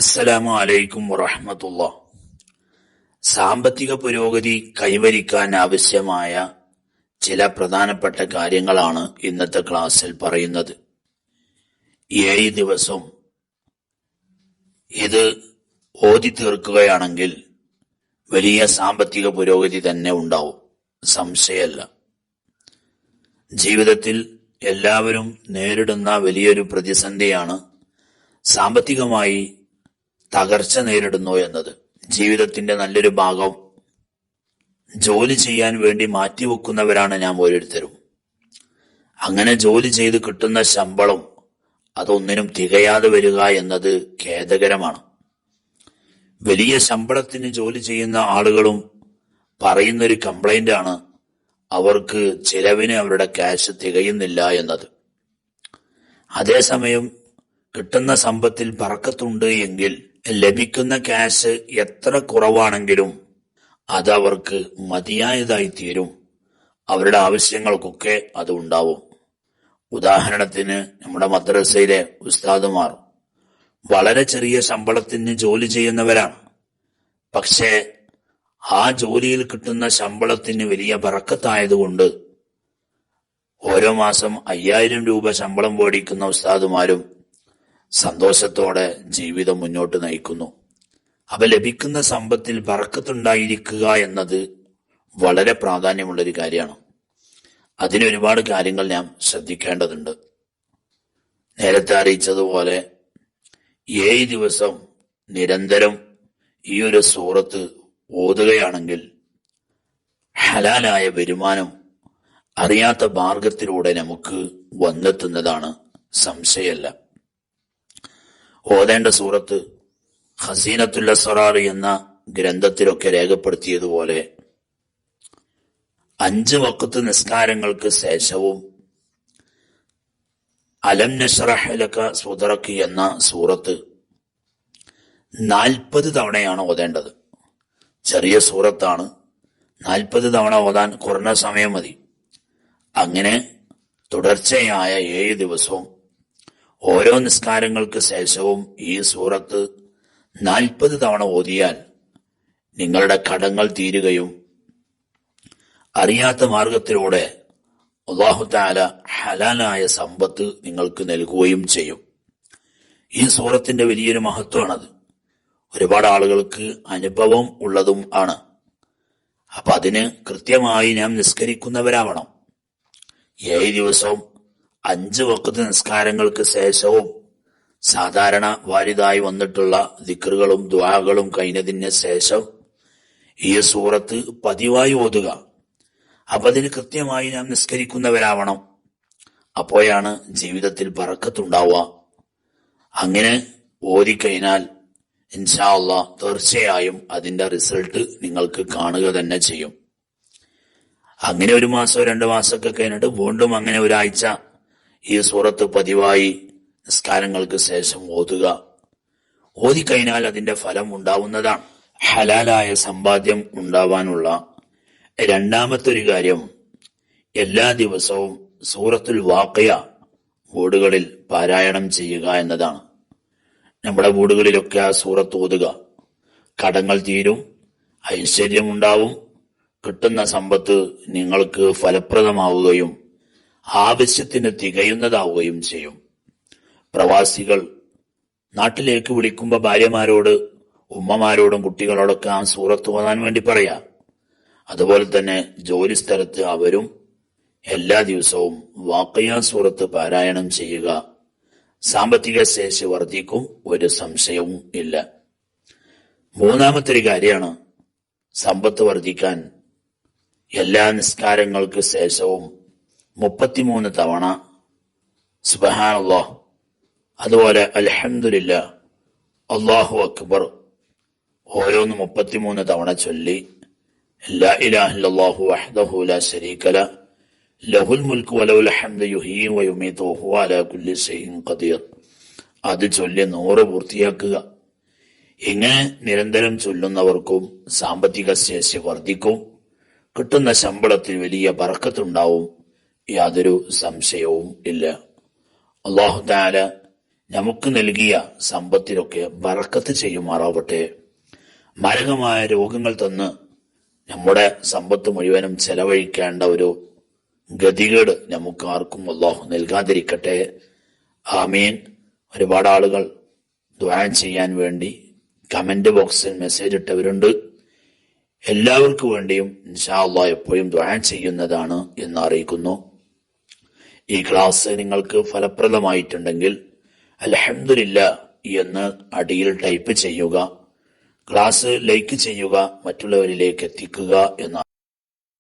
അസ്സലാമു അലൈക്കും വറഹ്മത്തുള്ളാഹി. സാമ്പത്തിക പുരോഗതി കൈവരിക്കാൻ ആവശ്യമായ ചില പ്രധാനപ്പെട്ട കാര്യങ്ങളാണ് ഇന്നത്തെ ക്ലാസ്സിൽ പറയുന്നത്. 7 ദിവസം ഇത് ഓതി തീർക്കുകയാണെങ്കിൽ വലിയ സാമ്പത്തിക പുരോഗതി തന്നെ ഉണ്ടാവും, സംശയമല്ല. ജീവിതത്തിൽ എല്ലാവരും നേരിടുന്ന വലിയൊരു പ്രതിസന്ധിയാണ് സാമ്പത്തികമായി തകർച്ച നേരിടുന്നു എന്നത്. ജീവിതത്തിന്റെ നല്ലൊരു ഭാഗം ജോലി ചെയ്യാൻ വേണ്ടി മാറ്റിവെക്കുന്നവരാണ് നാം ഓരോരുത്തരും. അങ്ങനെ ജോലി ചെയ്ത് കിട്ടുന്ന ശമ്പളം അതൊന്നിനും തികയാതെ വരിക എന്നത് ഖേദകരമാണ്. വലിയ ശമ്പളത്തിന് ജോലി ചെയ്യുന്ന ആളുകളും പറയുന്നൊരു കംപ്ലൈന്റ് ആണ് അവർക്ക് ചിലവിന് അവരുടെ ക്യാഷ് തികയുന്നില്ല എന്നത്. അതേസമയം കിട്ടുന്ന സമ്പത്തിൽ ബർക്കത്തുണ്ട് എങ്കിൽ ലഭിക്കുന്ന ക്യാഷ് എത്ര കുറവാണെങ്കിലും അത് അവർക്ക് മതിയായതായി തീരും. അവരുടെ ആവശ്യങ്ങൾക്കൊക്കെ അത് ഉണ്ടാവും. ഉദാഹരണത്തിന് നമ്മുടെ മദ്രസയിലെ ഉസ്താദുമാർ വളരെ ചെറിയ ശമ്പളത്തിന് ജോലി ചെയ്യുന്നവരാണ്. പക്ഷേ ആ ജോലിയിൽ കിട്ടുന്ന ശമ്പളത്തിന് വലിയ ബർക്കത്തായതുകൊണ്ട് ഓരോ മാസം 5000 രൂപ ശമ്പളം മേടിക്കുന്ന ഉസ്താദുമാരും സന്തോഷത്തോടെ ജീവിതം മുന്നോട്ട് നയിക്കുന്നു. അപ്പൊ ലഭിക്കുന്ന സമ്പത്തിൽ ബർക്കത്തുണ്ടായിരിക്കുക എന്നത് വളരെ പ്രാധാന്യമുള്ളൊരു കാര്യമാണ്. അതിന് ഒരുപാട് കാര്യങ്ങൾ നാം ശ്രദ്ധിക്കേണ്ടതുണ്ട്. നേരത്തെ അറിയിച്ചതുപോലെ 7 ദിവസം നിരന്തരം ഈ ഒരു സൂറത്ത് ഓതുകയാണെങ്കിൽ ഹലാലായ വരുമാനം അറിയാത്ത മാർഗത്തിലൂടെ നമുക്ക് വന്നെത്തുന്നതാണ്, സംശയമല്ല. ഓതേണ്ട സൂറത്ത് ഖസീനത്തുൽ അസ്റാർ എന്ന ഗ്രന്ഥത്തിലൊക്കെ രേഖപ്പെടുത്തിയതുപോലെ 5 വഖ്ത് നിസ്കാരങ്ങൾക്ക് ശേഷവും അലം നശ്റഹ് ലക സദ്റക എന്ന സൂറത്ത് 40 തവണയാണ് ഓതേണ്ടത്. ചെറിയ സൂറത്താണ്, 40 തവണ ഓതാൻ കുറഞ്ഞ സമയം മതി. അങ്ങനെ തുടർച്ചയായ 7 ദിവസവും ഓരോ നിസ്കാരങ്ങൾക്ക് ശേഷവും ഈ സൂറത്ത് 40 തവണ ഓതിയാൽ നിങ്ങളുടെ കടങ്ങൾ തീരുകയും അറിയാത്ത മാർഗത്തിലൂടെ അല്ലാഹു തആല ഹലാലായ സമ്പത്ത് നിങ്ങൾക്ക് നൽകുകയും ചെയ്യും. ഈ സൂറത്തിന്റെ വലിയൊരു മഹത്വമാണത്. ഒരുപാട് ആളുകൾക്ക് അനുഭവം ഉള്ളതും ആണ്. അപ്പൊ അതിന് കൃത്യമായി നാം നിസ്കരിക്കുന്നവരാവണം. 7 ദിവസവും 5 വഖ്ത് നിസ്കാരങ്ങൾക്ക് ശേഷവും സാധാരണ വാരിതായി വന്നിട്ടുള്ള ദിക്റുകളും ദുആകളും കഴിഞ്ഞതിന് ശേഷം ഈ സൂറത്ത് പതിവായി ഓതുക. അപ്പൊ അതിന് കൃത്യമായി നാം നിസ്കരിക്കുന്നവരാവണം. അപ്പോഴാണ് ജീവിതത്തിൽ ബർക്കത്തുണ്ടാവുക. അങ്ങനെ ഓതിക്കഴിഞ്ഞാൽ ഇൻഷാ അല്ലാഹ് തീർച്ചയായും അതിന്റെ റിസൾട്ട് നിങ്ങൾക്ക് കാണുക തന്നെ ചെയ്യും. അങ്ങനെ 1 മാസമോ 2 മാസമൊക്കെ കഴിഞ്ഞിട്ട് വീണ്ടും അങ്ങനെ ഒരാഴ്ച ഈ സൂറത്ത് പതിവായി നിസ്കാരങ്ങൾക്ക് ശേഷം ഓതുക. ഓതിക്കഴിഞ്ഞാൽ അതിന്റെ ഫലം ഉണ്ടാവുന്നതാണ്. ഹലാലായ സമ്പാദ്യം ഉണ്ടാവാനുള്ള രണ്ടാമത്തെ ഒരു കാര്യം, എല്ലാ ദിവസവും സൂറത്തുൽ വാഖിയ വീടുകളിൽ പാരായണം ചെയ്യുക എന്നതാണ്. നമ്മുടെ വീടുകളിലൊക്കെ ആ സൂറത്ത് ഓതുക. കടങ്ങൾ തീരും, ഐശ്വര്യം ഉണ്ടാവും, കിട്ടുന്ന സമ്പത്ത് നിങ്ങൾക്ക് ഫലപ്രദമാവുകയും ആവശ്യത്തിന് തികയുന്നതാവുകയും ചെയ്യും. പ്രവാസികൾ നാട്ടിലേക്ക് വിളിക്കുമ്പോൾ ഭാര്യമാരോട്, ഉമ്മമാരോടും കുട്ടികളോടൊക്കെ ആ സൂറത്ത് ഓതാൻ വേണ്ടി പറയാം. അതുപോലെ തന്നെ ജോലി സ്ഥലത്ത് അവരും എല്ലാ ദിവസവും വാഖിയ സൂറത്ത് പാരായണം ചെയ്യുക. സാമ്പത്തിക ശേഷി വർദ്ധിക്കും, ഒരു സംശയവും ഇല്ല. മൂന്നാമത്തെ ഒരു കാര്യമാണ് സമ്പത്ത് വർദ്ധിക്കാൻ എല്ലാ നിസ്കാരങ്ങൾക്ക് ശേഷവും 33 തവണ സുബ്ഹാനല്ലാഹ്, അതുപോലെ അൽഹംദുലില്ലാഹ്, അല്ലാഹു അക്ബർ ഓരോന്ന് 33 തവണ ചൊല്ലി ലാ ഇലാഹ ഇല്ലല്ലാഹു വഹ്ദഹു ലാ ശരീക ലഹു ലഹുൽ മുൽക്കു വലഹുൽ ഹംദു യുഹ്യി വയുമീതു വഹുവ അലാ കുല്ലി ശൈഇൻ ഖദീർ അത് ചൊല്ലി 100 പൂർത്തിയാക്കുക. ഇങ്ങനെ നിരന്തരം ചൊല്ലുന്നവർക്കും സാമ്പത്തിക ശേഷി വർദ്ധിക്കും. കിട്ടുന്ന ശമ്പളത്തിൽ വലിയ ബർക്കത്തുണ്ടാവും, യാതൊരു സംശയവും ഇല്ല. അല്ലാഹു തആല നമുക്ക് നൽകിയ സമ്പത്തിലൊക്കെ ബറക്കത്ത് ചെയ്യുമാറാവട്ടെ. മാരകമായ രോഗങ്ങൾ തന്ന് നമ്മുടെ സമ്പത്ത് മുഴുവനും ചെലവഴിക്കേണ്ട ഒരു ഗതികേട് നമുക്ക് ആർക്കും അല്ലാഹു നൽകാതിരിക്കട്ടെ. ആമീൻ. ഒരുപാട് ആളുകൾ ദുആ ചെയ്യാൻ വേണ്ടി കമന്റ് ബോക്സിൽ മെസ്സേജ് ഇട്ടവരുണ്ട്. എല്ലാവർക്കും വേണ്ടിയും ഇൻഷാ അല്ലാഹ് എപ്പോഴും ദുആ ചെയ്യുന്നതാണ് എന്ന് അറിയിക്കുന്നു. ഈ ക്ലാസ് നിങ്ങൾക്ക് ഫലപ്രദമായിട്ടുണ്ടെങ്കിൽ അൽഹംദുലില്ലാഹ് എന്ന് അടിയിൽ ടൈപ്പ് ചെയ്യുക. ക്ലാസ് ലൈക്ക് ചെയ്യുക, മറ്റുള്ളവരിലേക്ക് എത്തിക്കുക എന്ന്